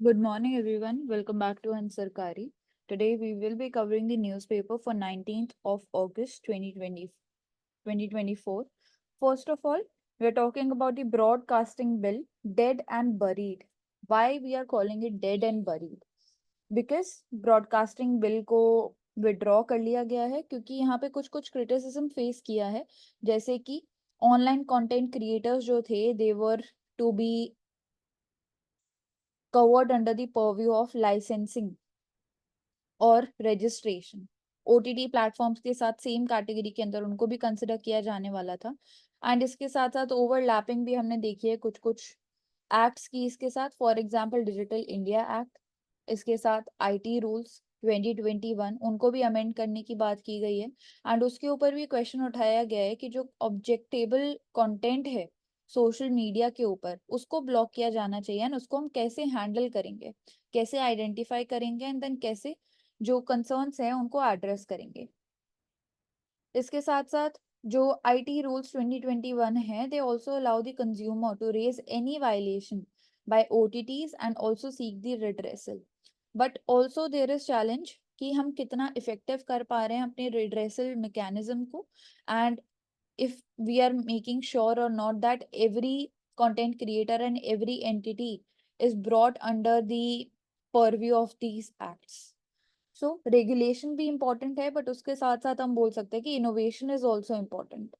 Good morning, everyone. Welcome back to Ansarkari. Today, we will be covering the newspaper for 19th of August 2024. First of all, we are talking about the broadcasting bill, dead and buried. Why we are calling it dead and buried? Because broadcasting bill को withdraw कर लिया गया है क्योंकि यहाँ पे कुछ कुछ क्रिटिसिज्म फेस किया है, जैसे कि ऑनलाइन कंटेंट क्रिएटर्स जो थे they were to be covered under the purview of licensing और रजिस्ट्रेशन। ओटीटी प्लेटफॉर्म्स के साथ सेम कैटेगरी के अंदर उनको भी कंसिडर किया जाने वाला था। एंड इसके साथ साथ ओवरलैपिंग भी हमने देखी है कुछ कुछ एक्ट्स की इसके साथ, for example digital India act, इसके साथ आईटी रूल्स 2021 उनको भी अमेंड करने की बात की गई है। एंड उसके ऊपर भी क्वेश्चन उठाया गया है कि जो ऑब्जेक्टेबल कंटेंट है सोशल मीडिया के ऊपर उसको ब्लॉक किया जाना चाहिए एंड उसको हम कैसे हैंडल करेंगे, कैसे आइडेंटिफाई करेंगे एंड देन कैसे जो कंसर्न्स हैं उनको एड्रेस करेंगे। इसके साथ साथ जो आईटी रूल्स 2021 है they also allow the consumer to raise any violation by OTTs and also seek the redressal. But also there is challenge कि हम कितना इफेक्टिव कर पा रहे हैं अपने रिड्रेसल मैकेनिज्म को, and if we are making sure or not that every content creator and every entity is brought under the purview of these acts. So regulation भी इम्पोर्टेंट है, बट उसके साथ साथ हम बोल सकते हैं कि इनोवेशन इज ऑल्सो इम्पोर्टेंट।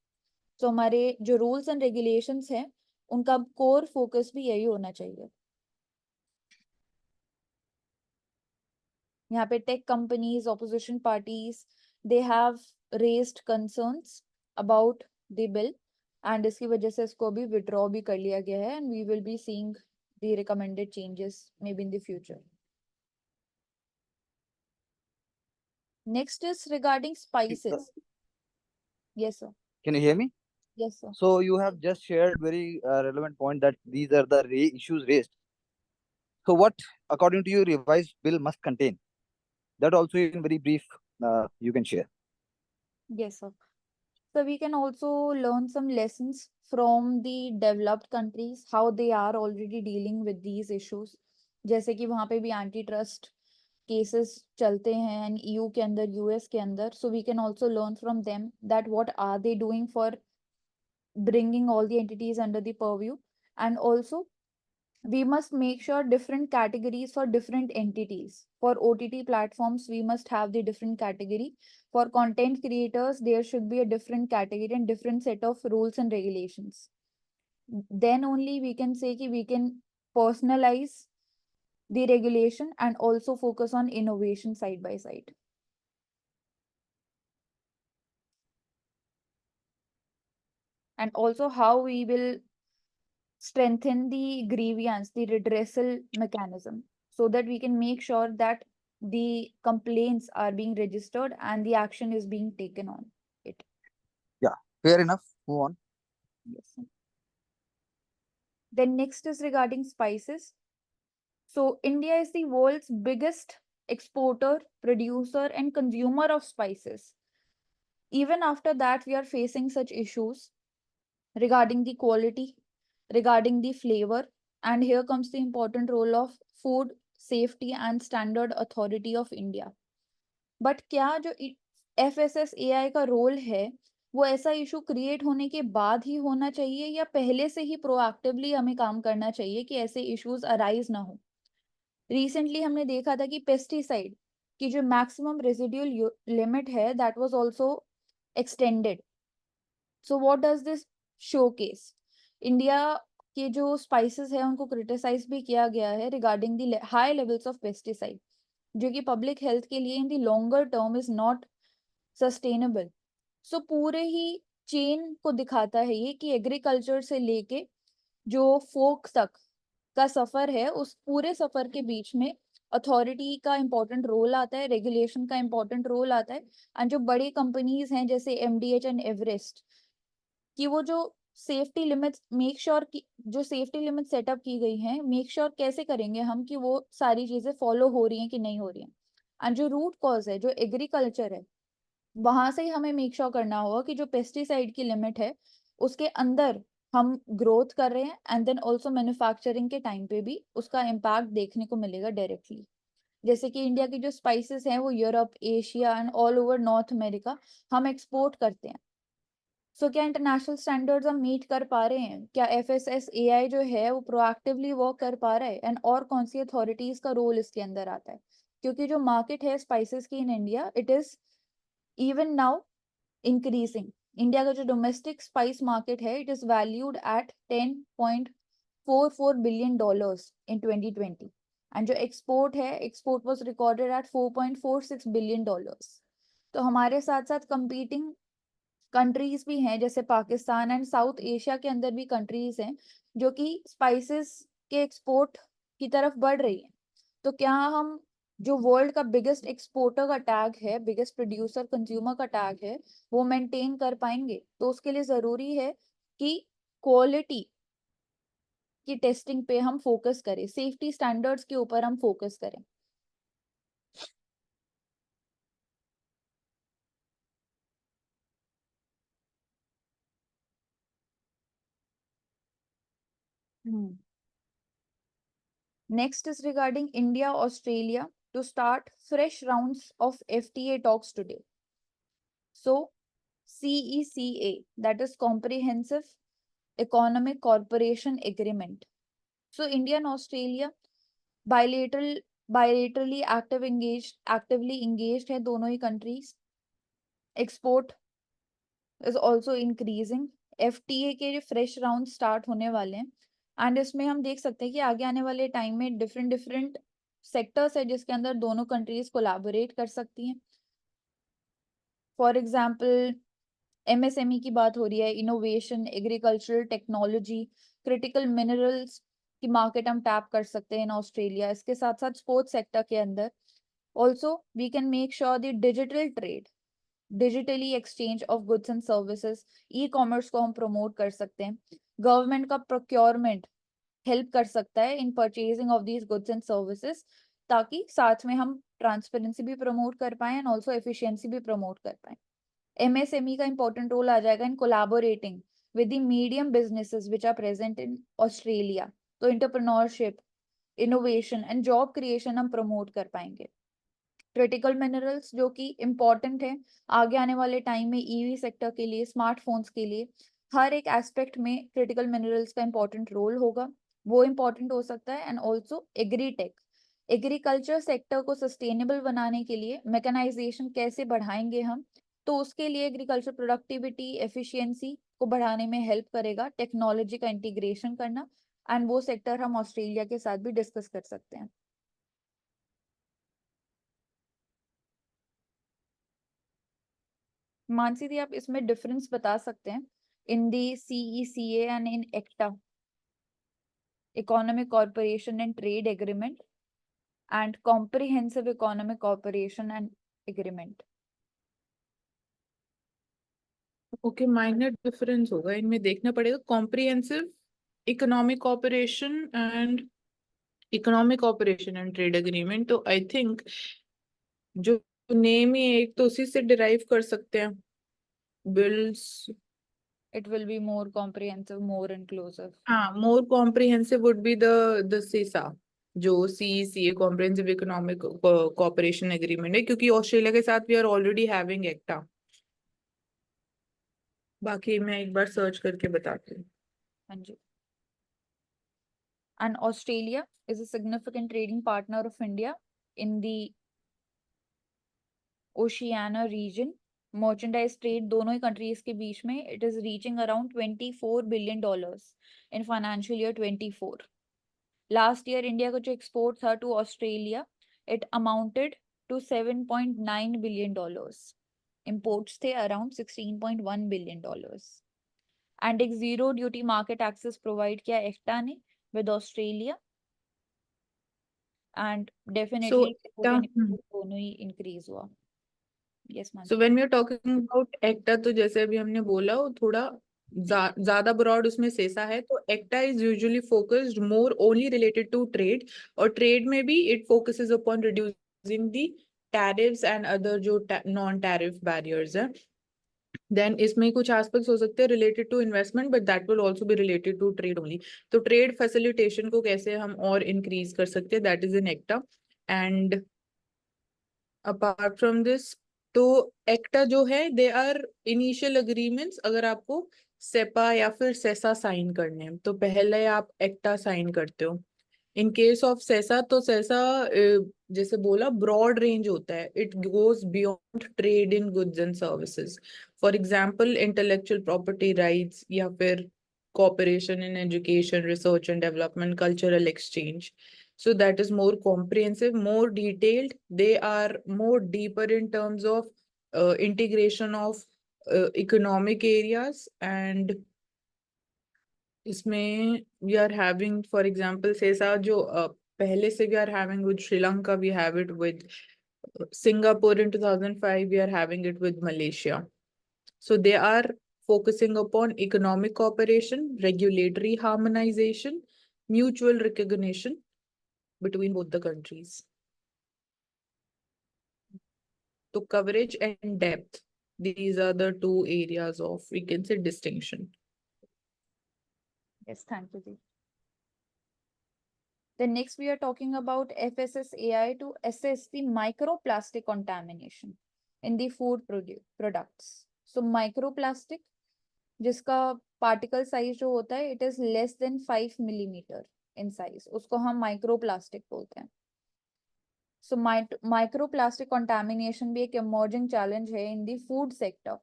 सो हमारे जो रूल्स एंड रेगुलेशंस हैं उनका कोर फोकस भी यही होना चाहिए। यहाँ पे tech companies, opposition parties, they have raised concerns about the bill and इसकी वजह से इसको अभी विड्रॉ भी कर लिया गया है and we will be seeing the recommended changes may be in the future. Next is regarding spices. Yes sir. Can you hear me? Yes sir. So you have just shared very relevant point that these are the issues raised. So what, according to you, revised bill must contain? That also in very brief, you can share. Yes sir. So we can also learn some lessons from the developed countries, how they are already dealing with these issues. जैसे कि वहाँ पे भी anti trust cases चलते हैं and EU के अंदर, US के अंदर, so we can also learn from them that what are they doing for bringing all the entities under the purview. And also we must make sure different categories for different entities. For OTT platforms, we must have the different category. For content creators, there should be a different category and different set of rules and regulations. Then only we can say कि we can personalize the regulation and also focus on innovation side by side. And also how we will strengthen the grievance, the redressal mechanism, so that we can make sure that the complaints are being registered and the action is being taken on it. Yeah, fair enough. Move on. Yes. Then next is regarding spices. So India is the world's biggest exporter, producer, and consumer of spices. Even after that, we are facing such issues regarding the quality, regarding the flavor, and here comes the important role of Food Safety and Standard Authority of India. But क्या जो FSSAI का role है वो ऐसा issue create होने के बाद ही होना चाहिए या पहले से ही प्रोएक्टिवली हमें काम करना चाहिए कि ऐसे इश्यूज अराइज ना हो। रिसेंटली हमने देखा था कि पेस्टिसाइड की जो मैक्सिमम रेजिड्यूल लिमिट है that was also extended. So what does this showcase? India के जो स्पाइसेस है उनको क्रिटिसाइज भी किया गया है regarding the high levels of pesticide, जो कि पब्लिक हेल्थ के लिए in the longer term is not sustainable. So पूरे ही चेन को दिखाता है ये कि एग्रीकल्चर से लेके जो फोक तक का सफर है उस पूरे सफर के बीच में अथॉरिटी का इंपॉर्टेंट रोल आता है, रेगुलेशन का इंपॉर्टेंट रोल आता है। एंड जो बड़ी कंपनीज हैं जैसे एमडीएच एंड एवरेस्ट कि वो जो सेफ्टी लिमिट्स मेक श्योर की जो सेफ्टी लिमिट सेटअप की गई हैं, मेक श्योर कैसे करेंगे हम कि वो सारी चीजें फॉलो हो रही हैं कि नहीं हो रही हैं। एंड जो रूट कॉज है, जो एग्रीकल्चर है, वहां से ही हमें मेक श्योर करना होगा कि जो पेस्टिसाइड की लिमिट है उसके अंदर हम ग्रोथ कर रहे हैं, एंड देन ऑल्सो मैन्युफैक्चरिंग के टाइम पे भी उसका इम्पैक्ट देखने को मिलेगा डायरेक्टली। जैसे कि इंडिया की जो स्पाइसेस हैं वो Europe, Asia and all over north America हम एक्सपोर्ट करते हैं। सो क्या इंटरनेशनल स्टैंडर्ड्स हम मीट कर पा रहे हैं? क्या FSSAI जो है वो प्रोएक्टिवली वर्क कर पा रहा है? एंड और कौन सी अथॉरिटीज का रोल इसके अंदर आता है? क्योंकि जो मार्केट है स्पाइसेस की in India, it is even now increasing. India का जो डोमेस्टिक स्पाइस मार्केट है, it is valued at $10.44 billion in 2020, and जो एक्सपोर्ट है, export was recorded at $4.46 billion. तो हमारे साथ साथ कंपीटिंग कंट्रीज भी हैं, जैसे पाकिस्तान एंड साउथ एशिया के अंदर भी कंट्रीज हैं जो कि स्पाइसेस के एक्सपोर्ट की तरफ बढ़ रही हैं। तो क्या हम जो वर्ल्ड का बिगेस्ट एक्सपोर्टर का टैग है, बिगेस्ट प्रोड्यूसर कंज्यूमर का टैग है, वो मेंटेन कर पाएंगे? तो उसके लिए जरूरी है कि क्वालिटी की टेस्टिंग पे हम फोकस करें, सेफ्टी स्टैंडर्ड्स के ऊपर हम फोकस करें। Next is regarding India, Australia to start fresh rounds of FTA talks today. So, CECA, that is Comprehensive Economic Cooperation Agreement. So, India and Australia bilaterally actively engaged है दोनों ही countries. Export is also increasing. FTA के जो fresh rounds start होने वाले हैं, and इसमें हम देख सकते हैं कि आगे आने वाले टाइम में डिफरेंट सेक्टर्स है जिसके अंदर दोनों कंट्रीज कोलैबोरेट कर सकती हैं। फॉर एग्जांपल MSME की बात हो रही है, innovation, agricultural technology, critical minerals की मार्केट हम टैप कर सकते हैं इन ऑस्ट्रेलिया। इसके साथ साथ स्पोर्ट्स सेक्टर के अंदर also we can make sure the digital trade, digitally exchange of goods and services, e-commerce को हम प्रमोट कर सकते हैं। गवर्नमेंट का प्रोक्योरमेंट हेल्प कर सकता है in purchasing of these goods and services, ताकि साथ में हम ट्रांसपेरेंसी भी प्रमोट कर पाए एंड ऑल्सो एफिशिएंसी भी प्रमोट कर पाए। MSME का इंपॉर्टेंट रोल आ जाएगा in collaborating with the medium businesses which are present in Australia. तो entrepreneurship, innovation and job creation हम प्रमोट कर पाएंगे। क्रिटिकल मिनरल्स जो कि इम्पॉर्टेंट है आगे आने वाले टाइम में EV सेक्टर के लिए, स्मार्टफोन्स के लिए, हर एक एस्पेक्ट में क्रिटिकल मिनरल्स का इम्पॉर्टेंट रोल होगा, वो इम्पॉर्टेंट हो सकता है। And also agritech, agriculture sector को सस्टेनेबल बनाने के लिए मैकेनाइजेशन कैसे बढ़ाएंगे हम, तो उसके लिए एग्रीकल्चर प्रोडक्टिविटी, एफिशिएंसी को बढ़ाने में हेल्प करेगा टेक्नोलॉजी का इंटीग्रेशन करना, एंड वो सेक्टर हम ऑस्ट्रेलिया के साथ भी डिस्कस कर सकते हैं। मानसी दी, आप इसमें डिफरेंस बता सकते हैं in the CECA and in ECTA, economic corporation and trade agreement and comprehensive economic corporation and agreement? Okay, minor difference होगा इनमें, देखना पड़ेगा। Comprehensive economic cooperation and trade agreement, तो आई थिंक जो नेम ही एक तो उसी से डिराइव कर सकते हैं, bills. It will be more comprehensive, more inclusive. हाँ, मोर कॉम्प्रिहेंसिव वुड बी द सीसा, जो CECA comprehensive economic corporation agreement है, क्योंकि ऑस्ट्रेलिया के साथ वी आर ऑलरेडी हैविंग एक्टा। बाकी मैं एक बार सर्च करके बताती हूँ। हाँ जी। And Australia is a significant trading partner of India in the Oceania region. Merchandise trade दोनों ही countries के बीच में it is reaching around $24 billion in financial year 24. Last year India का जो export था to Australia, it amounted to $7.9 billion. Imports थे around $16.1 billion. And एक zero duty market access provide किया एक्टा ने with Australia, and definitely export and import दोनों ही increase हुआ। Yes, So Mansi. when we are talking about एक्टा, तो जैसे अभी हमने बोला वो थोड़ा ज्यादा ब्रॉड उसमें सेसा है, तो ECTA is usually focused more only related to trade, और ट्रेड में भी it focuses upon reducing the tariffs and other जो नॉन टैरिफ बैरियर्स है। देन इसमें कुछ एस्पेक्ट्स हो सकते हैं related to investment, but that will also be related to trade only. तो ट्रेड फैसिलिटेशन को कैसे हम और इंक्रीज कर सकते हैं, that is in ECTA. And apart from this, तो एक्टा जो है दे आर इनिशियल अग्रीमेंट्स। अगर आपको सेपा या फिर सेसा साइन करने हैं तो पहले आप एक्टा साइन करते हो। इन केस ऑफ सेसा, तो सेसा जैसे बोला ब्रॉड रेंज होता है, it goes beyond trade in goods and services. For example intellectual property rights, या फिर cooperation in education, research and development, cultural exchange. So that is more comprehensive, more detailed. They are more deeper in terms of integration of economic areas. And इसमें we are having, for example, सेसा जो पहले से we are having with Sri Lanka, we have it with Singapore in 2005, we are having it with Malaysia. So they are focusing upon economic cooperation, regulatory harmonization, mutual recognition between both the countries. So coverage and depth, these are the two areas of, we can say, distinction. Yes, thank you, Deep. Then next we are talking about FSSAI to assess the microplastic contamination in the food products. So microplastic, जिसका particle size जो होता है, it is less than 5 millimeter in size, उसको हम microplastic बोलते हैं. So microplastic contamination भी एक emerging challenge है in the food sector.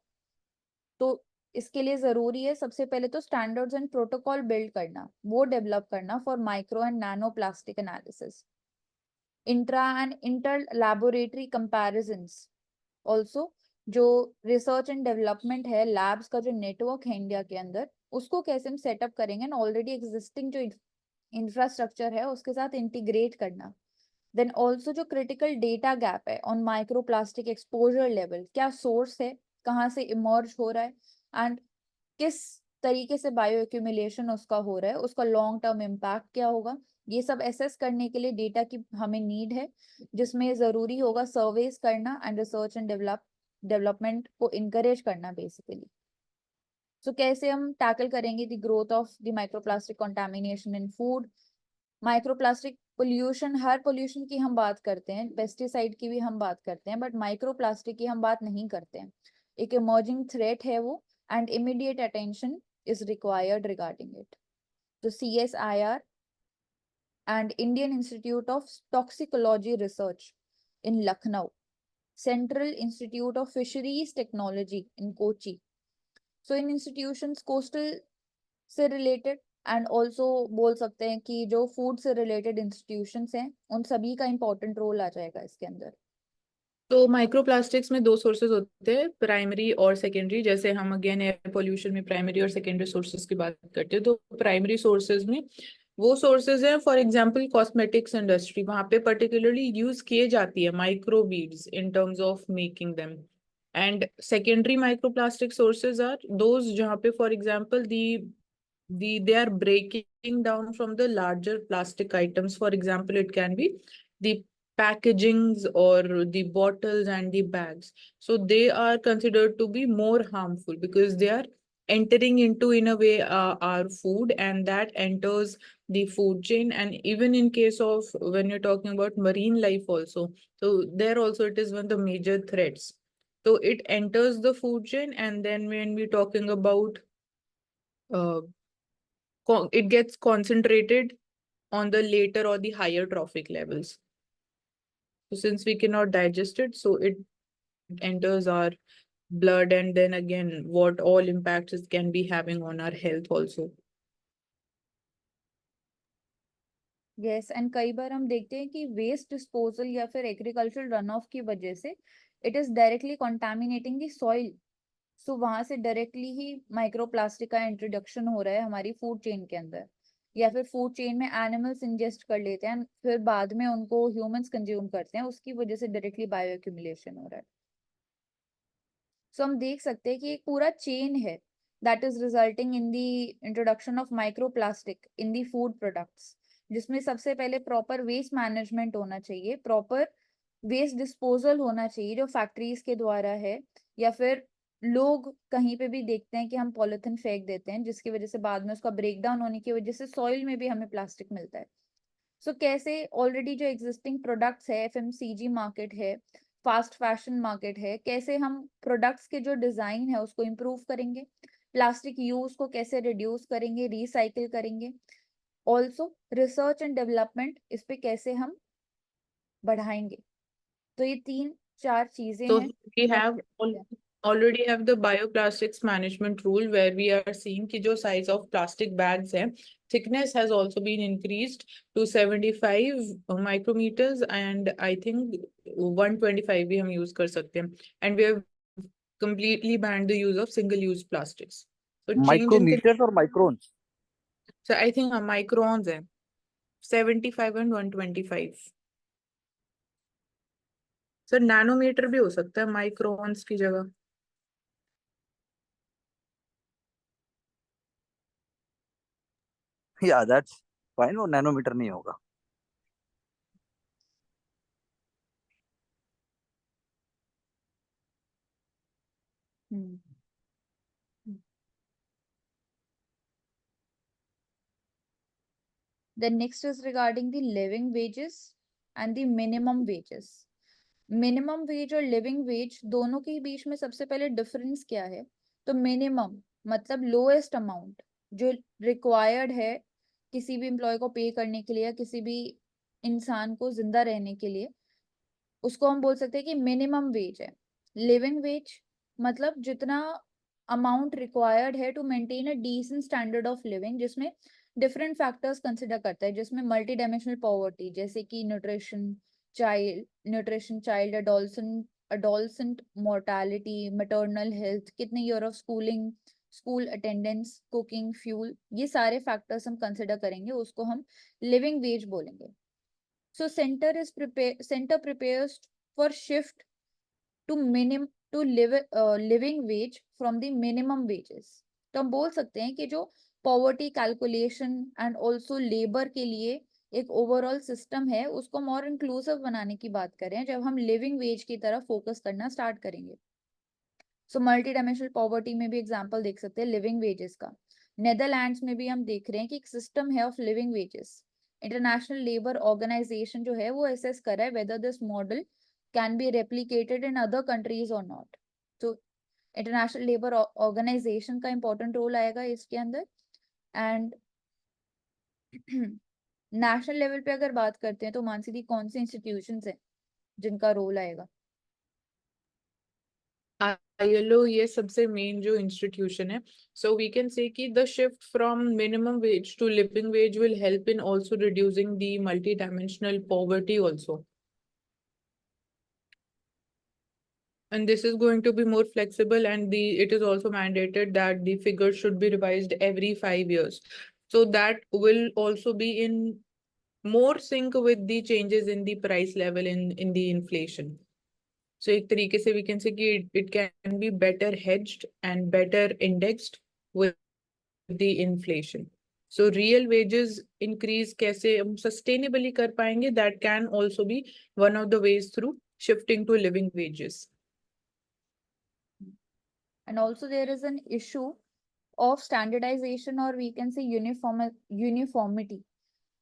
तो इसके लिए जरूरी है सबसे पहले तो स्टैंडर्ड्स एंड प्रोटोकॉल बिल्ड करना, वो डेवलप करना for micro and nano plastic analysis, intra and inter laboratory comparisons. Also जो रिसर्च एंड डेवलपमेंट है, लैब्स का जो नेटवर्क है इंडिया के अंदर, उसको कैसे हम सेटअप करेंगे एंड ऑलरेडी एग्जिस्टिंग जो इंफ्रास्ट्रक्चर है उसके साथ इंटीग्रेट करना। देन ऑल्सो जो क्रिटिकल डेटा गैप है on micro plastic exposure level, क्या सोर्स है, कहाँ से इमर्ज हो रहा है एंड किस तरीके से बायो एक्यूमुलेशन उसका हो रहा है, उसका लॉन्ग टर्म इम्पैक्ट क्या होगा, ये सब एसेस करने के लिए डेटा की हमें नीड है, जिसमें जरूरी होगा सर्वेस करना एंड रिसर्च एंड डेवलपमेंट को इनकरेज करना बेसिकली। सो कैसे हम टैकल करेंगे the growth of the microplastic contamination in food. Microplastic pollution, her pollution की हम बात करते हैं, पेस्टिसाइड की भी हम बात करते हैं, बट माइक्रोप्लास्टिक की हम बात नहीं करते हैं। एक इमर्जिंग थ्रेट है वो and immediate attention is required regarding it. The CSIR and Indian Institute of Toxicology Research in Lucknow, Central Institute of Fisheries Technology in Kochi. So in institutions coastal से related and also बोल सकते हैं कि जो food से related institutions हैं, उन सभी का important role आ जाएगा इसके अंदर। तो माइक्रोप्लास्टिक्स में दो सोर्सेज होते हैं, प्राइमरी और सेकेंडरी। जैसे हम अगेन एयर पोल्यूशन में प्राइमरी और सेकेंडरी सोर्सेज की बात करते हैं, तो प्राइमरी सोर्सेज में वो सोर्सेज हैं, फॉर एग्जांपल कॉस्मेटिक्स इंडस्ट्री, वहां पे पर्टिकुलरली यूज किए जाती है microbeads in terms of making them. And secondary microplastic sources are those जहाँ पे for example they are breaking down from the larger plastic items. For example, it can be the packagings or the bottles and the bags. So they are considered to be more harmful because they are entering into, in a way, our food, and that enters the food chain. And even in case of when you're talking about marine life also, so there also it is one of the major threats. So it enters the food chain, and then when we're talking about it gets concentrated on the later or the higher trophic levels. So since we cannot digest it, so it enters our blood, and then again what all impacts it can be having on our health also. Yes, and कई बार हम देखते हैं कि waste disposal या फिर agricultural run of की वजह से it is directly contaminating the soil. So वहां से डायरेक्टली ही माइक्रोप्लास्टिक का इंट्रोडक्शन हो रहा है हमारी फूड चेन के अंदर, या फिर फूड चेन में एनिमल्स इंजेस्ट कर लेते हैं फिर बाद में उनको ह्यूमंस कंज्यूम करते हैं, उसकी वजह से डायरेक्टली बायो एक्यूमुलेशन हो रहा है। सो हम देख सकते हैं कि एक पूरा चेन है that is resulting in the introduction of microplastic in the food products, जिसमें सबसे पहले प्रॉपर वेस्ट मैनेजमेंट होना चाहिए, प्रॉपर वेस्ट डिस्पोजल होना चाहिए जो फैक्ट्रीज के द्वारा है या फिर लोग कहीं पे भी देखते हैं कि हम पॉलिथीन फेंक देते हैं, जिसकी वजह से बाद में उसका ब्रेक डाउन होने की वजह से सॉइल में भी हमें प्लास्टिक मिलता है। सो कैसे ऑलरेडी जो एग्जिस्टिंग प्रोडक्ट्स है, एफएमसीजी मार्केट है, फास्ट फैशन मार्केट है, कैसे हम प्रोडक्ट्स के जो डिजाइन है उसको इम्प्रूव करेंगे, प्लास्टिक यूज को कैसे रिड्यूस करेंगे, रिसाइकिल करेंगे, ऑल्सो रिसर्च एंड डेवलपमेंट इस पे कैसे हम बढ़ाएंगे। तो ये 3-4 चीजें So हैं we जो हम have already have the bioplastics management rule where we are seeing कि जो size of plastic bags है, thickness has also been increased to 75 micrometers and I think 125 भी हम use कर सकते हैं, and we have completely banned the use of single-use plastics. So change in the Micrometers or microns? so I think microns है 75 and 125. Sir nanometre भी हो सकता है माइक्रोन्स की जगह। Yeah, that's fine. वो नैनोमीटर नहीं होगा। The next is regarding the living wages and the minimum wages. Minimum wage और लिविंग वेज दोनों के बीच में सबसे पहले डिफरेंस क्या है? तो मिनिमम मतलब लोएस्ट अमाउंट जो रिक्वायर्ड है किसी भी एम्प्लॉय को पे करने के लिए, किसी भी इंसान को जिंदा रहने के लिए, उसको हम बोल सकते हैं कि मिनिमम वेज है। लिविंग वेज मतलब जितना अमाउंट रिक्वायर्ड है to maintain a decent standard of living, जिसमें डिफरेंट फैक्टर्स कंसिडर करता है, जिसमें मल्टी डायमेंशनल पॉवर्टी जैसे कि nutrition, child adolescent mortality, maternal health, कितने year of schooling, school attendance, cooking, fuel, ये सारे फैक्टर्स हम कंसिडर करेंगे, उसको हम लिविंग वेज बोलेंगे। So center prepares for shift to living wage from the minimum wages. तो हम बोल सकते हैं कि जो poverty calculation and also labour के लिए एक ओवरऑल सिस्टम है, उसको हम और इंक्लूसिव बनाने की बात करें जब हम लिविंग वेज की तरफ फोकस करना स्टार्ट करेंगे। सो मल्टी डायमेंशनल पॉवर्टी में भी एग्जांपल देख सकते हैं लिविंग वेजेस का। नेदरलैंड्स में भी हम देख रहे हैं कि एक सिस्टम है of living wages. International labour organisation जो है वो असेस कर रहा है whether this model can be replicated in other countries और नॉट। तो इंटरनेशनल लेबर ऑर्गेनाइजेशन का इंपॉर्टेंट रोल आएगा इसके अंदर। एंड नेशनल लेवल पे अगर बात करते हैं तो मानसी दी कौन से इंस्टीट्यूशंस हैं जिनका रोल आएगा? ILO ये सबसे मेन जो इंस्टीट्यूशन है। सो वी कैन से कि the shift from minimum wage to living wage will help in also reducing the multi dimensional poverty also, and this is going to be more flexible, and it is also mandated that the figures should be revised every 5 years, so that will also be in more sync with the changes in the price level in the inflation. So एक तरीके से we can say कि it can be better hedged and better indexed with the inflation. So real wages increase कैसे हम sustainably कर पाएंगे, that can also be one of the ways through shifting to living wages. And also there is an issue of standardization, or we can say uniformity,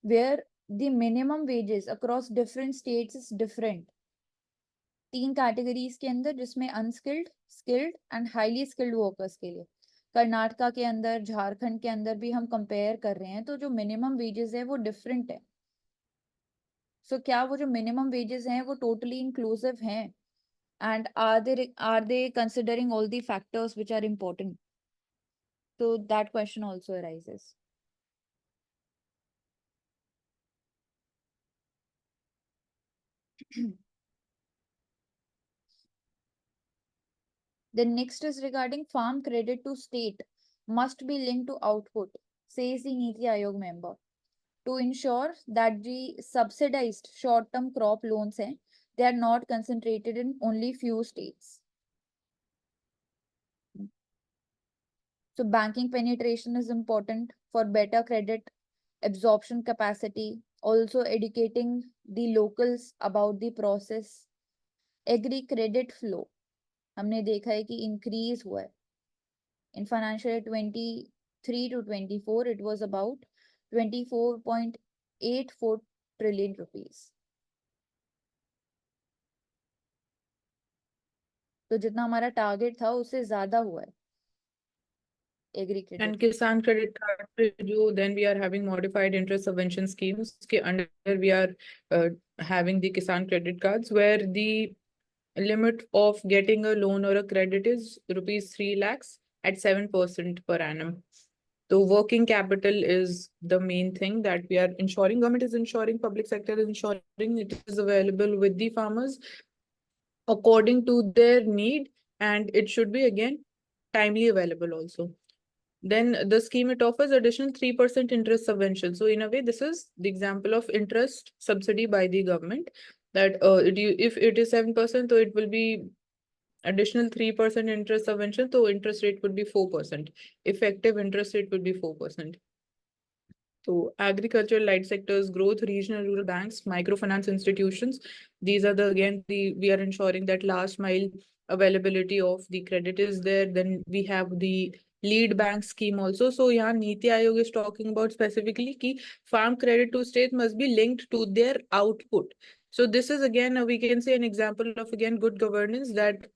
where the minimum wages across different states is different. 3 categories के अंदर, जिसमें unskilled, skilled and highly skilled workers के लिए कर्नाटका के अंदर, झारखंड के अंदर भी हम कंपेयर कर रहे हैं, तो जो मिनिमम वेजेस है वो डिफरेंट है। सो क्या वो जो मिनिमम वेजेस हैं वो टोटली इंक्लूसिव हैं? And are they considering all the factors which are important? So that question also arises. The next is regarding farm credit to state must be linked to output, says the Niti Aayog member, to ensure that the subsidized short-term crop loans they are not concentrated in only few states. So banking penetration is important for better credit absorption capacity, also educating the locals about the process, agri credit flow. हमने देखा है कि increase हुआ है. In financial year 23 to 24, it was about 24.84 trillion rupees. तो जितना हमारा target था उससे ज्यादा हुआ है agri And credit. Kisan credit card पे जो then we are having modified interest subvention schemes के under we are having the Kisan credit cards where the limit of getting a loan or a credit is rupees 3 lakhs at 7% per annum. So working capital is the main thing that we are ensuring. Government is ensuring, public sector is ensuring, it is available with the farmers according to their need, and it should be again timely available also. Then the scheme, it offers additional 3% interest subvention. So in a way, this is the example of interest subsidy by the government, that if it is 7%, so it will be additional 3% interest subvention, so interest rate would be 4%. Effective interest rate would be 4%. So agricultural, light sectors, growth, regional rural banks, microfinance institutions, these are we are ensuring that last mile availability of the credit is there. Then we have the lead bank scheme also. So yeah, Niti Aayog is talking about specifically ki farm credit to state must be linked to their output. So this is again, we can say an example of again good governance, that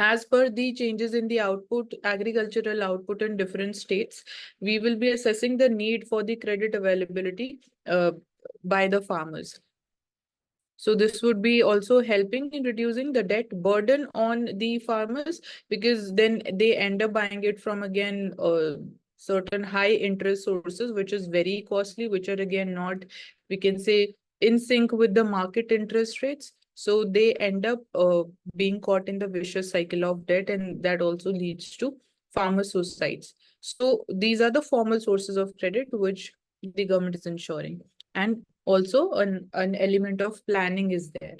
as per the changes in the output, agricultural output in different states, we will be assessing the need for the credit availability by the farmers. So this would be also helping in reducing the debt burden on the farmers, because then they end up buying it from again certain high interest sources, which is very costly, which are again not, we can say, in sync with the market interest rates. So they end up being caught in the vicious cycle of debt, and that also leads to farmer suicides. So these are the formal sources of credit which the government is ensuring. And also an element of planning is there.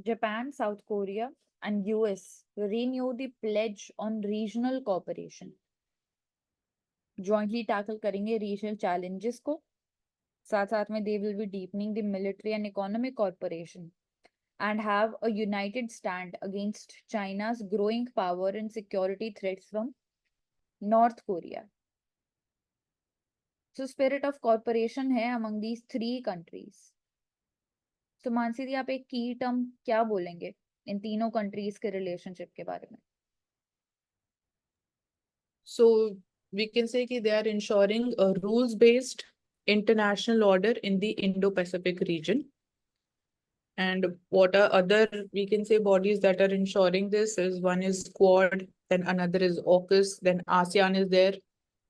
Japan, South Korea, and US renew the pledge on regional cooperation. Jointly tackle करेंगे regional challenges को. साथ साथ में they will be deepening the military and economic cooperation and have a united stand against China's growing power and security threats from North Korea. So spirit of cooperation है among these three countries. So Mansi दी, आप एक की term क्या बोलेंगे इन तीनों countries के relationship के बारे में? So we can say that they are ensuring a rules-based international order in the Indo-Pacific region. And what are other, we can say, bodies that are ensuring this is, one is Quad, then another is AUKUS, then ASEAN is there.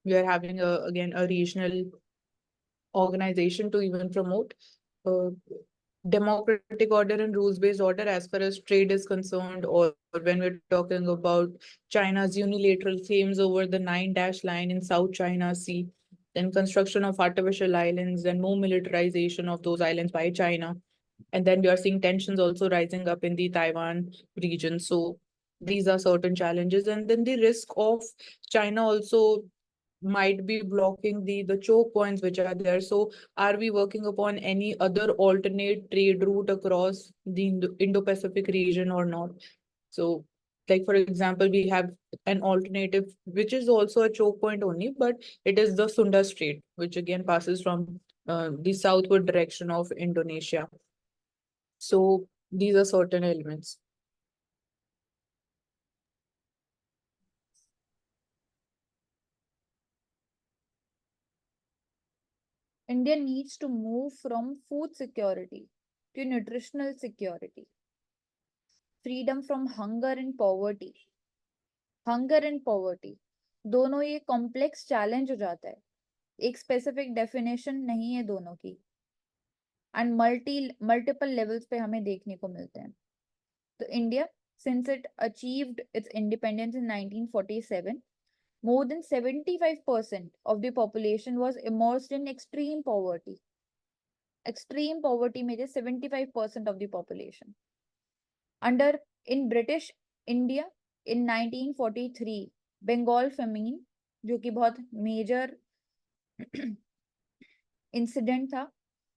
We are having again a regional organization to even promote democratic order and rules-based order as far as trade is concerned, or when we're talking about China's unilateral claims over the 9-dash line in South China Sea, then construction of artificial islands and more militarization of those islands by China. And then we are seeing tensions also rising up in the Taiwan region. So these are certain challenges. And then the risk of China also might be blocking the choke points which are there. So are we working upon any other alternate trade route across the Indo-Pacific region or not? So like, for example, we have an alternative, which is also a choke point only, but it is the Sunda Strait, which again passes from the southward direction of Indonesia. So these are certain elements. India needs to move from food security to nutritional security. Freedom from hunger and poverty. Hunger and poverty, दोनों ये complex challenge हो जाता है. एक specific definition नहीं है दोनों की, एंड मल्टीपल लेवल्स पे हमें देखने को मिलते हैं. तो India, since it achieved its independence in 1947, more than 75% of the population was immersed in extreme poverty. Extreme poverty में 75% of the population. In British India in 1943, Bengal famine जो कि बहुत मेजर इंसिडेंट था।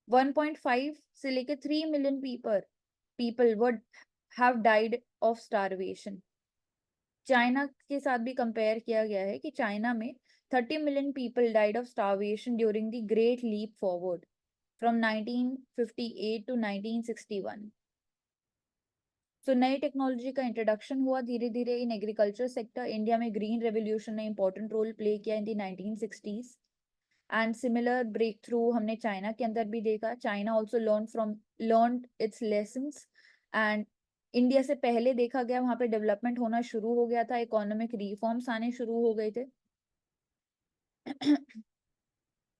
1.5 से लेके 3 million people would have died of starvation. China के साथ भी कंपेयर किया गया है कि चाइना में 30 million people died of starvation during the great leap forward from 1958 to 1961। So नई टेक्नोलॉजी का इंट्रोडक्शन हुआ धीरे धीरे इन एग्रीकल्चर सेक्टर। इंडिया में ग्रीन रेवोल्यूशन ने इंपॉर्टेंट रोल प्ले किया in the 1960s and similar breakthrough हमने China के अंदर भी देखा। China also learn its lessons and India से पहले देखा गया वहां पे डेवलपमेंट होना शुरू हो गया था, इकोनॉमिक रिफॉर्म्स आने शुरू हो गए थे।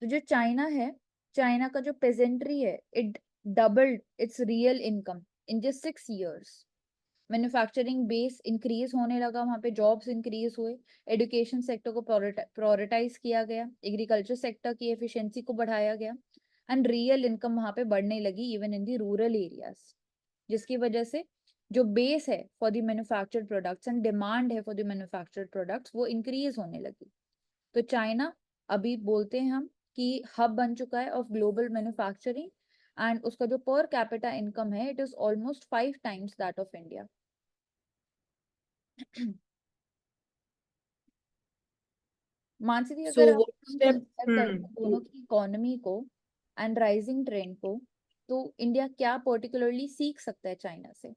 तो जो चाइना है, चाइना का जो पेजेंट्री है, it doubled it's real income in just 6 years। Manufacturing base increase होने लगा, वहां पे जॉब्स इंक्रीज हुए, एजुकेशन सेक्टर को प्रायोरिटाइज किया गया, एग्रीकल्चर सेक्टर की एफिशिएंसी को बढ़ाया गया एंड रियल इनकम वहां पे बढ़ने लगी even in the rural areas, जिसकी वजह से जो बेस है for the manufactured products and demand है फॉर द मैन्युफैक्चर्ड प्रोडक्ट्स वो इंक्रीज होने लगी। तो चाइना अभी बोलते हैं हम कि हब बन चुका है ऑफ ग्लोबल मैन्युफैक्चरिंग एंड उसका जो पर कैपिटा इनकम है it is almost 5 times that of India. Mansi the, So अगर आप what step? कंपेयर करते दोनों की इकोनॉमी को एंड राइजिंग ट्रेंड को, तो इंडिया क्या पर्टिकुलरली सीख सकता है चाइना से?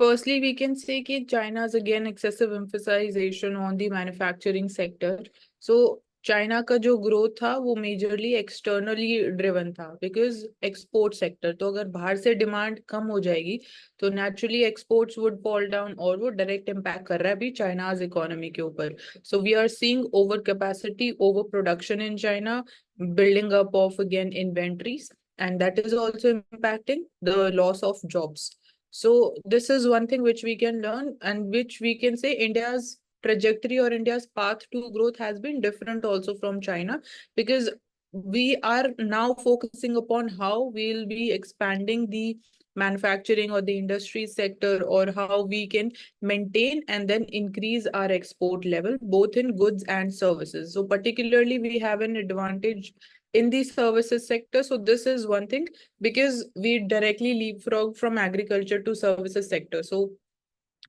Firstly, we can say that China's again excessive emphasization on the manufacturing sector. So China का जो ग्रोथ था वो मेजरली एक्सटर्नली ड्रिवन था बिकॉज एक्सपोर्ट सेक्टर, तो अगर बाहर से डिमांड कम हो जाएगी तो naturally exports would fall down और वो डायरेक्ट इम्पैक्ट कर रहा है अभी चाइनाज इकोनॉमी के ऊपर। So we are seeing over capacity, over production in China, building up of again inventories, and that is also impacting the loss of jobs. So this is one thing which we can learn and which we can say India's trajectory or India's path to growth has been different also from China, because we are now focusing upon how we'll be expanding the manufacturing or the industry sector, or how we can maintain and then increase our export level both in goods and services. So particularly we have an advantage in the services sector. So this is one thing, because we directly leapfrog from agriculture to services sector. So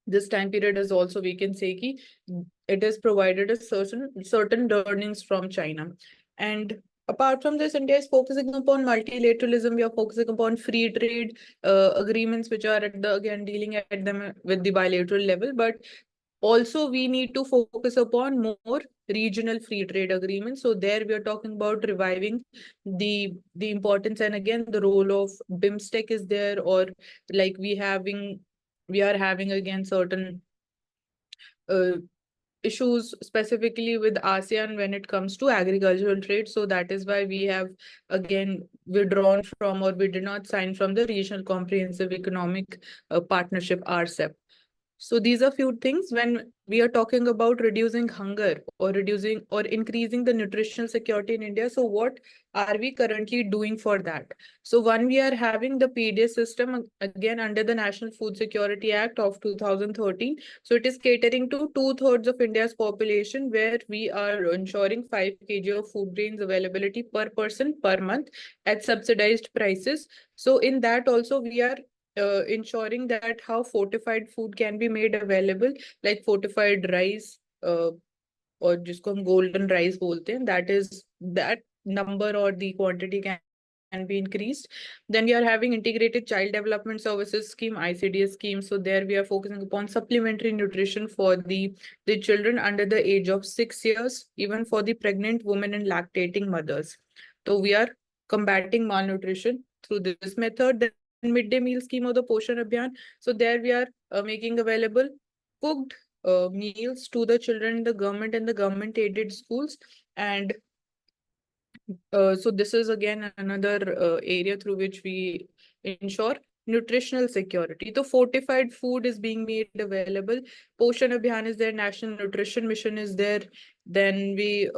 this time period is also, we can say ki it has provided a certain learnings from China. And apart from this, India is focusing upon multilateralism. We are focusing upon free trade agreements, which are at the again dealing at them with the bilateral level, but also we need to focus upon more regional free trade agreements. So there we are talking about reviving the importance, and again the role of BIMSTEC is there, or like we are having again certain issues specifically with ASEAN when it comes to agricultural trade. So that is why we have again withdrawn from, or we did not sign from, the Regional Comprehensive Economic Partnership, RCEP. So these are few things when we are talking about reducing hunger or reducing or increasing the nutritional security in India. So what are we currently doing for that? So one, we are having the PDS system again under the National Food Security Act of 2013. So it is catering to 2/3 of India's population, where we are ensuring 5 kg of food grains availability per person per month at subsidized prices. So in that also we are ensuring that how fortified food can be made available, like fortified rice, or जिसको हम golden rice बोलते हैं, that is that number or the quantity can be increased. Then we are having integrated child development services scheme, ICDS scheme. So there we are focusing upon supplementary nutrition for the children under the age of 6 years, even for the pregnant women and lactating mothers. So we are combating malnutrition through this method. Then midday meal scheme of the Poshan Abhiyan. So there we are making available cooked meals to the children in the government and the government aided schools. And so this is again another area through which we ensure nutritional security. So fortified food is being made available. Poshan Abhiyan is there, National Nutrition Mission is there. Then we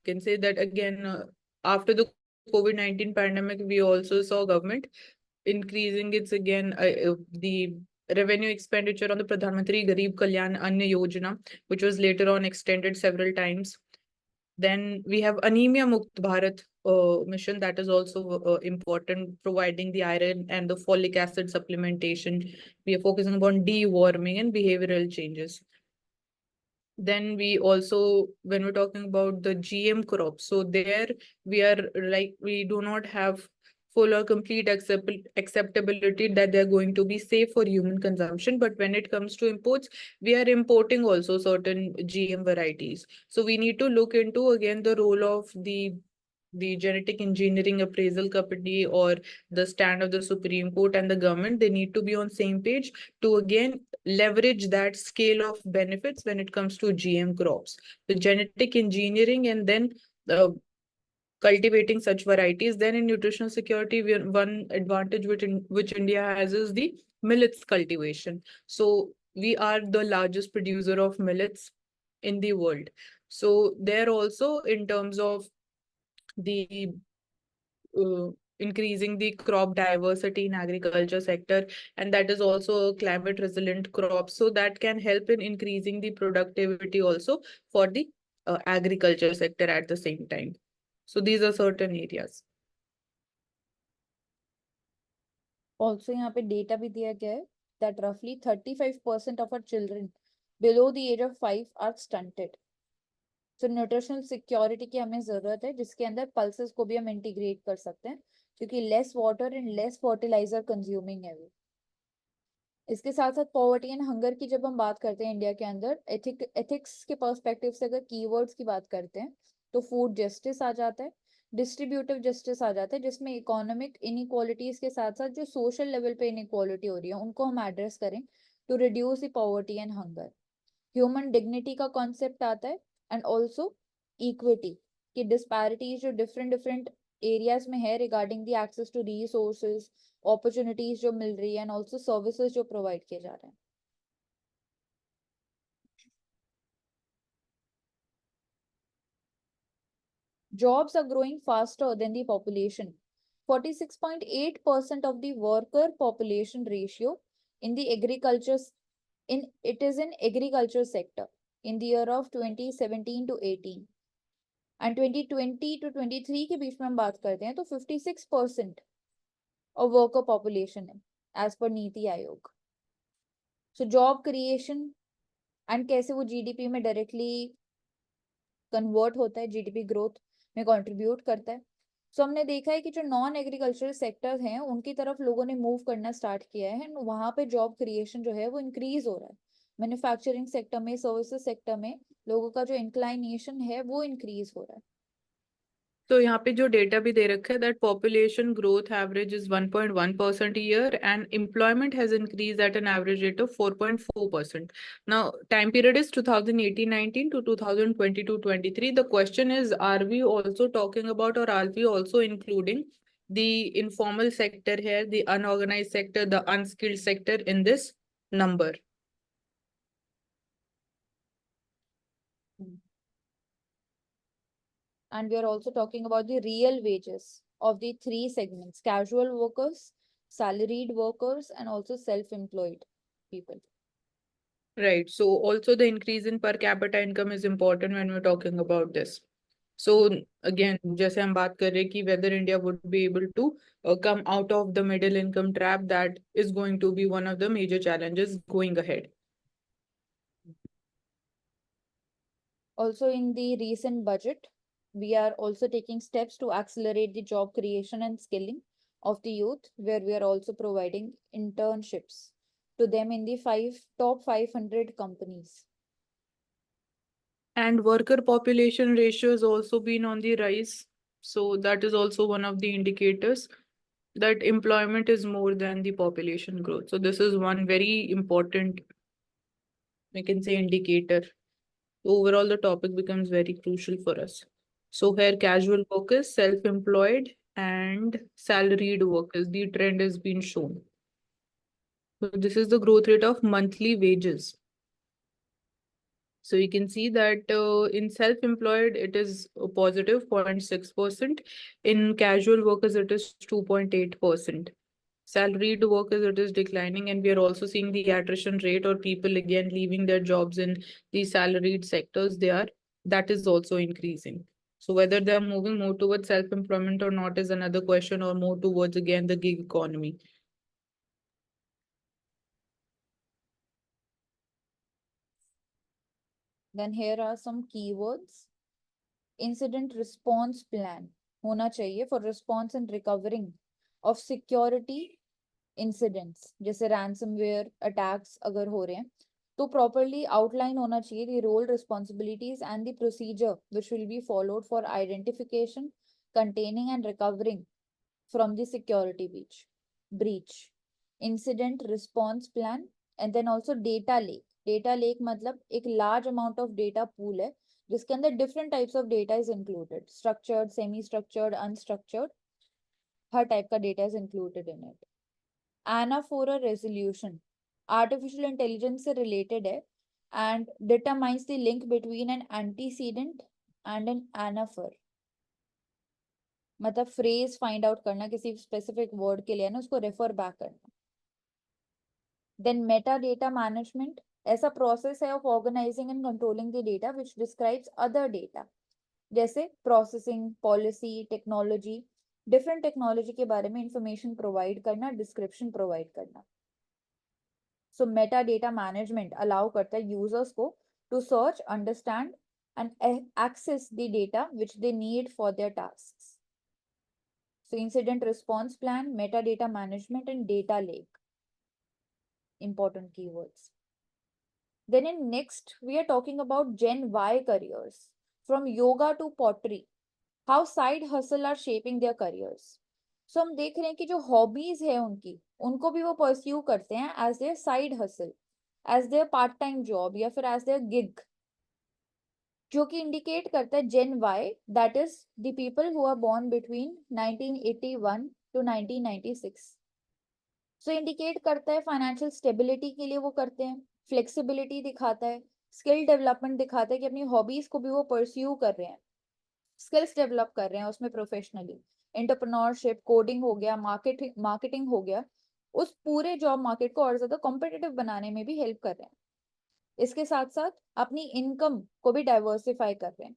can say that again, after the COVID-19 pandemic, we also saw government increasing its again the revenue expenditure on the Pradhan Mantri Garib Kalyan Anna Yojana, which was later on extended several times. Then we have Anemia Mukt Bharat mission, that is also important, providing the iron and the folic acid supplementation. We are focusing upon deworming and behavioral changes. Then we also, when we're talking about the GM crops, so there we are like, we do not have full or complete acceptability that they're going to be safe for human consumption. But when it comes to imports, we are importing also certain GM varieties. So we need to look into again the role of the genetic engineering appraisal company or the stand of the Supreme Court and the government. They need to be on same page to again leverage that scale of benefits when it comes to GM crops. The genetic engineering and then cultivating such varieties. Then in nutritional security, one advantage which India has is the millets cultivation. So we are the largest producer of millets in the world. So there also, in terms of the increasing the crop diversity in agriculture sector, and that is also a climate resilient crop, so that can help in increasing the productivity also for the agriculture sector at the same time. So these are certain areas. Also यहाँ पे data भी दिया गया है that roughly 35% of our children below the age of 5 are stunted. So nutritional security की हमें जरूरत है, जिसके अंदर pulses को भी हम integrate कर सकते हैं, क्योंकि less water and less fertilizer consuming है वो. इसके साथ साथ पॉवर्टी एंड हंगर की जब हम बात करते हैं इंडिया के अंदर, एथिक्स के पर्सपेक्टिव से अगर कीवर्ड्स की बात करते हैं, तो फूड जस्टिस आ जाता है, डिस्ट्रीब्यूटिव जस्टिस आ जाता है, जिसमें इकोनॉमिक इनइक्वालिटीज के साथ साथ जो सोशल लेवल पे इनइक्वालिटी हो रही है उनको हम एड्रेस करें to reduce the poverty and hunger. Human dignity का कॉन्सेप्ट आता है, एंड ऑल्सो इक्विटी की डिस्पैरिटीज जो डिफरेंट एरियाज में है regarding the access to resources, opportunities जो मिल रही है, एंड ऑल्सो सर्विसेज जो प्रोवाइड किए जा रहे हैं. Jobs are growing faster than the population. 46.8% of the worker population ratio in the agriculture sector in the year of 2017 to 18. And 2020 to 23 के बीच में हम बात करते हैं तो 56% of worker population है as per NITI Aayog. So job creation and कैसे वो GDP में directly convert होता है, GDP growth में कंट्रीब्यूट करता है. सो हमने देखा है कि जो नॉन एग्रीकल्चरल सेक्टर हैं उनकी तरफ लोगों ने मूव करना स्टार्ट किया है, वहां पे जॉब क्रिएशन जो है वो इंक्रीज हो रहा है. मैन्युफैक्चरिंग सेक्टर में, सर्विसेज सेक्टर में लोगों का जो इंक्लाइनेशन है वो इंक्रीज हो रहा है. तो यहाँ पे जो डेटा भी दे रखा है that population growth average is 1.1% a year and employment has increased at an average rate of 4.4%. Now time period is 2018-19 to 2022-23. The question is, are we also talking about, or are we also including the informal sector here, the unorganized sector, the unskilled sector in this number? And we are also talking about the real wages of the three segments: casual workers, salaried workers, and also self-employed people. Right. So also the increase in per capita income is important when we're talking about this. So again, जैसे हम बात कर रहे हैं कि whether India would be able to come out of the middle income trap, that is going to be one of the major challenges going ahead. Also in the recent budget, we are also taking steps to accelerate the job creation and skilling of the youth, where we are also providing internships to them in the top 500 companies. And worker population ratio has also been on the rise. So that is also one of the indicators that employment is more than the population growth. So this is one very important, we can say, indicator. Overall, the topic becomes very crucial for us. So here, casual workers, self-employed, and salaried workers, the trend has been shown. So this is the growth rate of monthly wages. So you can see that in self-employed, it is a positive 0.6%. In casual workers, it is 2.8%. salaried workers, it is declining, and we are also seeing the attrition rate or people again leaving their jobs in the salaried sectors. That is also increasing. So whether they are moving more towards self-employment or not is another question, or more towards again the gig economy. Then here are some keywords. Incident response plan होना चाहिए for response and recovering of security incidents, जैसे ransomware attacks अगर हो रहे हैं तो properly outline होना चाहिए the role, responsibilities and the procedure which will be followed for identification, containing and recovering from the security breach. Incident response plan and then also data lake. Data lake मतलब एक large amount of data pool है जिसके अंदर different types of data is included, structured, semi-structured, unstructured, her type का data is included in it. Anaphora resolution, artificial intelligence से related है and determines the link between an antecedent and an anaphor. मतलब phrase find out करना किसी specific word के लिए ना उसको refer back करना. Then metadata management, ऐसा process है of organizing and controlling the data which describes other data, जैसे processing, policy, technology, different technology के बारे में information provide करना, description provide करना. So metadata management allow करता है users को to search, understand and access the data which they need for their tasks. So incident response plan, metadata management and data lake. Important keywords. Then in next, we are talking about Gen Y careers. From yoga to pottery, how side hustle are shaping their careers. So हम देख रहे हैं कि जो hobbies है उनकी, उनको भी वो pursue करते हैं as their side hustle, as their part-time job या फिर as their gig, जो कि indicate करता है Gen Y, that is the people who are born between 1981 to 1996. So indicate करता है financial stability के लिए वो करते हैं, flexibility दिखाता है, skill development दिखाता है कि अपनी hobbies को भी वो pursue कर रहे हैं, skills develop कर रहे हैं उसमें professionally, entrepreneurship, coding हो गया, marketing हो गया, उस पूरे job market को और ज्यादा competitive बनाने में भी help कर रहे हैं. इसके साथ साथ अपनी income को भी diversify कर रहे हैं.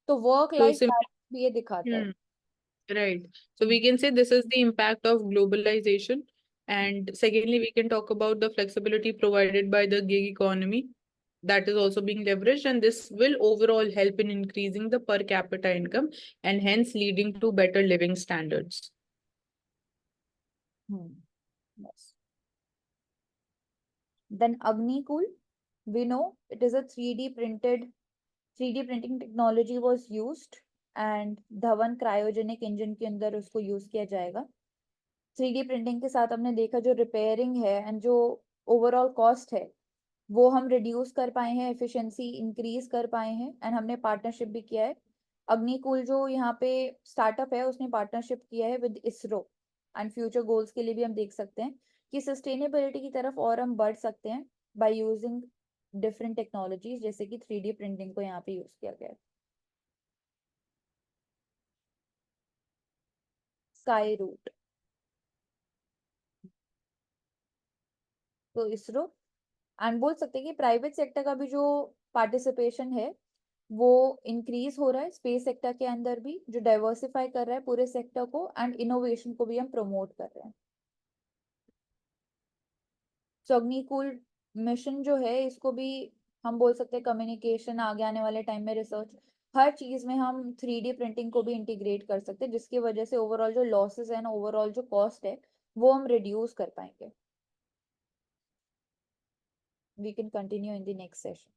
तो work life balance भी ये दिखाता है. Right. So we can say this is the impact of globalization. And secondly, we can talk about the flexibility provided by the gig economy that is also being leveraged, and this will overall help in increasing the per capita income and hence leading to better living standards. Yes. Then Agnikul, we know it is a 3D printing technology was used and Dhawan cryogenic engine के अंदर उसको use किया जाएगा. 3D printing के साथ हमने देखा जो रिपेयरिंग है एंड जो ओवरऑल कॉस्ट है वो हम रिड्यूस कर पाए हैं, एफिशिएंसी इंक्रीज कर पाए हैं एंड हमने पार्टनरशिप भी किया है. अग्निकुल जो यहाँ पे स्टार्टअप है उसने पार्टनरशिप किया है with ISRO and future goals के लिए भी हम देख सकते हैं कि सस्टेनेबिलिटी की तरफ और हम बढ़ सकते हैं बाय यूजिंग डिफरेंट टेक्नोलॉजीज, जैसे कि 3D प्रिंटिंग को यहाँ पे यूज किया गया है. स्काई रूट, तो इसरो एंड बोल सकते हैं कि प्राइवेट सेक्टर का भी जो पार्टिसिपेशन है वो इंक्रीज हो रहा है स्पेस सेक्टर के अंदर भी, जो डाइवर्सिफाई कर रहा है पूरे सेक्टर को एंड इनोवेशन को भी हम प्रमोट कर रहे हैं. सो अग्निकुल मिशन जो है इसको भी हम बोल सकते हैं कम्युनिकेशन, आगे आने वाले टाइम में रिसर्च, हर चीज में हम 3D प्रिंटिंग को भी इंटीग्रेट कर सकते हैं जिसकी वजह से ओवरऑल जो लॉसेस है ना, ओवरऑल जो कॉस्ट है वो हम रिड्यूस कर पाएंगे. We can continue in the next session.